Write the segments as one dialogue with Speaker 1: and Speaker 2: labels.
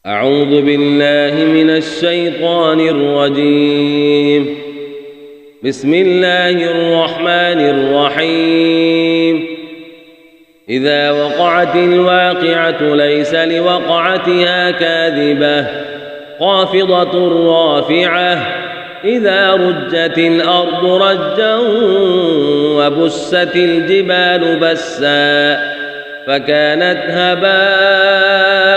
Speaker 1: أعوذ بالله من الشيطان الرجيم. بسم الله الرحمن الرحيم. إذا وقعت الواقعة ليس لوقعتها كاذبة خافضة رافعة إذا رجت الأرض رجا وبست الجبال بسا فكانت هباء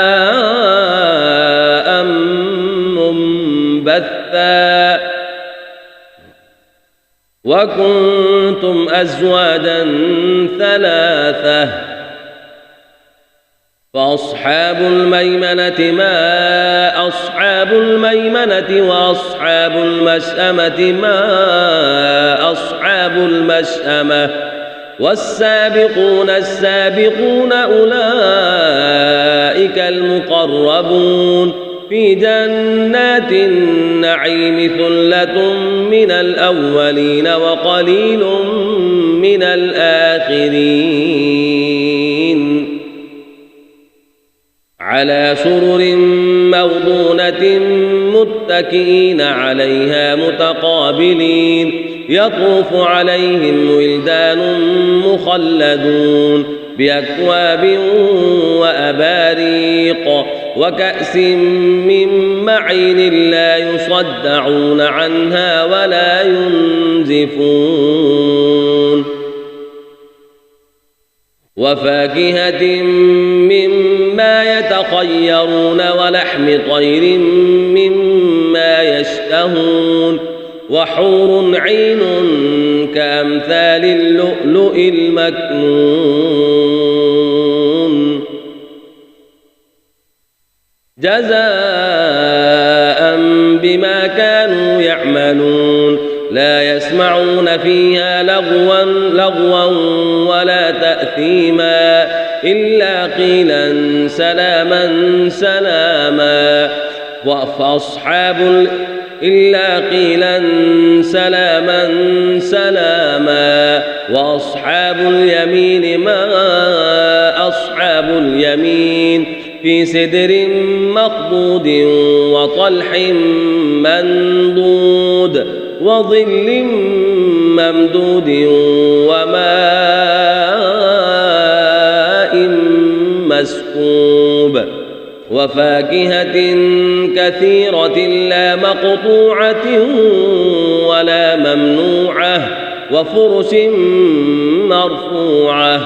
Speaker 1: منبثا وكنتم أزواجا ثلاثة فأصحاب الميمنة ما أصحاب الميمنة وأصحاب المشأمة ما أصحاب المشأمة والسابقون السابقون أولئك المقربون في جنات النعيم ثلة من الأولين وقليل من الآخرين على سرر موضونة متكئين عليها متقابلين يطوف عليهم ولدان مخلدون بأكواب وأباريق وكأس من معين لا يصدعون عنها ولا ينزفون وفاكهة مما يتخيرون ولحم طير مما يشتهون وحور عين كأمثال اللؤلؤ المكنون جزاء بما كانوا يعملون لا يسمعون فيها لغوا ولا تأثيما إلا قيلا سلاما سلاما وأصحاب اليمين ما أصحاب اليمين في سدر مخضود وطلح منضود وظل ممدود وماء مسكوب وفاكهة كثيرة لا مقطوعة ولا ممنوعة وفرش مرفوعة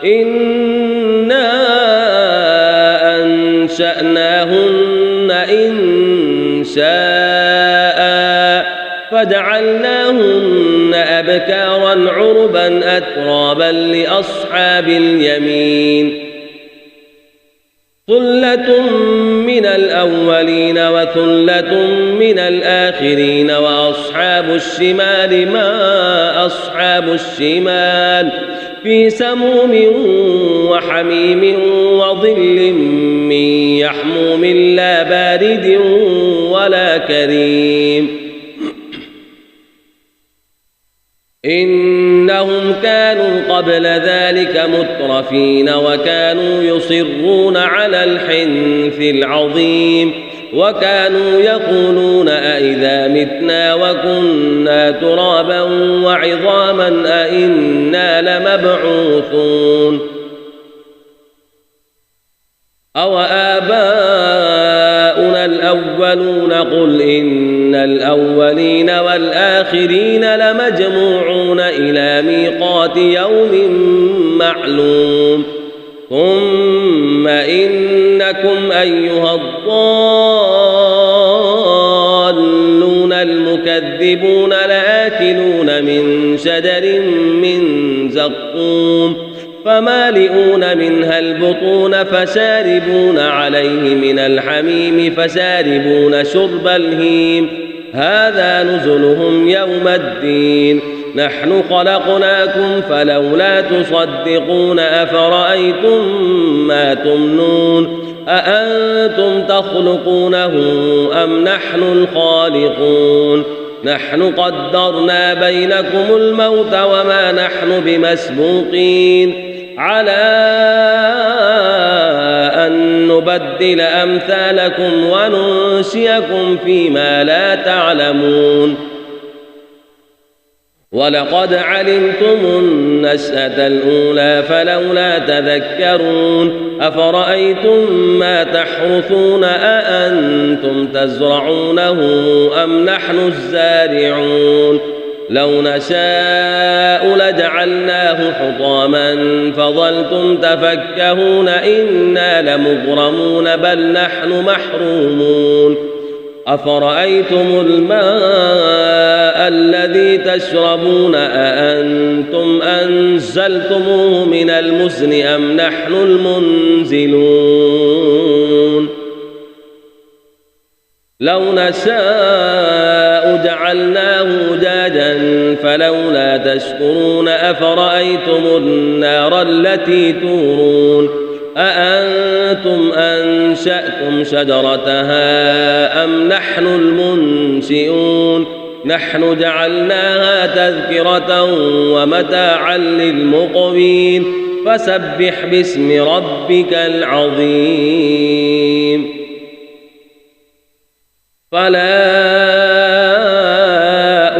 Speaker 1: إنا أنشأناهن إن شاء فجعلناهن أبكارا عربا أترابا لأصحاب اليمين ثلة من الأولين وثلة من الآخرين وأصحاب الشمال ما أصحاب الشمال في سموم وحميم وظل من يحموم لا بارد ولا كريم إنهم كانوا قبل ذلك مترفين وكانوا يصرون على الحنث العظيم وكانوا يقولون أئذا متنا وكنا ترابا وعظاما أئنا لمبعوثون أو آباؤنا الأولون قل إن الأولين والآخرين لمجموعون إلى ميقات يوم معلوم ثم إنكم أيها الضالون المكذبون لآكلون من شجر من زقوم فمالئون منها البطون فشاربون عليه من الحميم فشاربون شرب الهيم هذا نزلهم يوم الدين نحن خلقناكم فلولا تصدقون أفرأيتم ما تمنون أأنتم تخلقونه أم نحن الخالقون نحن قدرنا بينكم الموت وما نحن بمسبوقين على أن نبدل أمثالكم وننشئكم فيما لا تعلمون ولقد علمتم النشأة الأولى فلولا تذكرون أفرأيتم ما تحرثون أأنتم تزرعونه أم نحن الزارعون لو نشاء لجعلناه حطاما فظلتم تفكهون إنا لمغرمون بل نحن محرومون أفرأيتم الماء الذي تشربون أأنتم أنزلتموه من المزن أم نحن المنزلون لو نشاء جعلناه أجاجا فلولا تشكرون أفرأيتم النار التي تورون أأنتم أنشأتم شجرتها أم نحن المنشئون نحن جعلناها تذكرة ومتاعا للمقوين فسبح باسم ربك العظيم فلا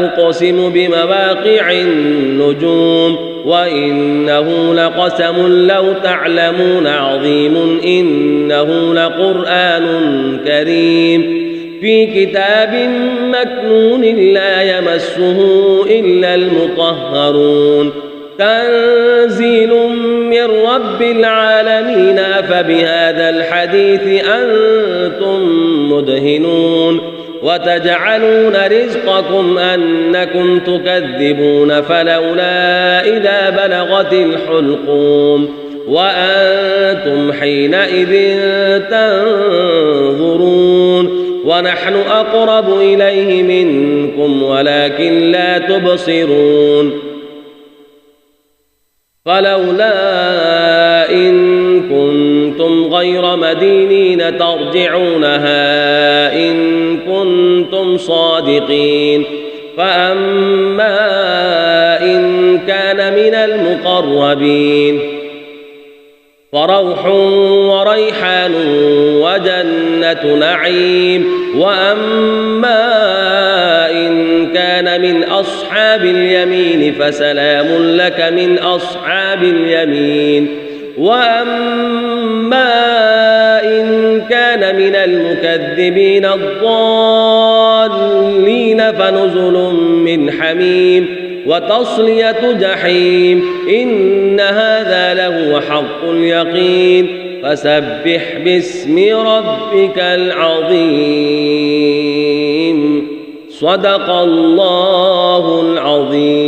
Speaker 1: أقسم بمواقع النجوم وإنه لقسم لو تعلمون عظيم إنه لقرآن كريم في كتاب مكنون لا يمسه إلا المطهرون تنزيل من رب العالمين فبهذا الحديث أنتم مدهنون وتجعلون رزقكم أنكم تكذبون فلولا إذا بلغت الحلقوم وأنتم حينئذ تنظرون ونحن أقرب إليه منكم ولكن لا تبصرون فلولا إن كنتم غير مدينين ترجعونها إن كنتم صادقين فأما إن كان من المقربين فروح وريحان وجنة نعيم وأما إن كان من أصحاب اليمين فسلام لك من أصحاب اليمين وأما إن كان من المكذبين الضالين فنزل من حميم وتصلية جحيم إن هذا لهو حق اليقين فسبح باسم ربك العظيم صدق الله العظيم.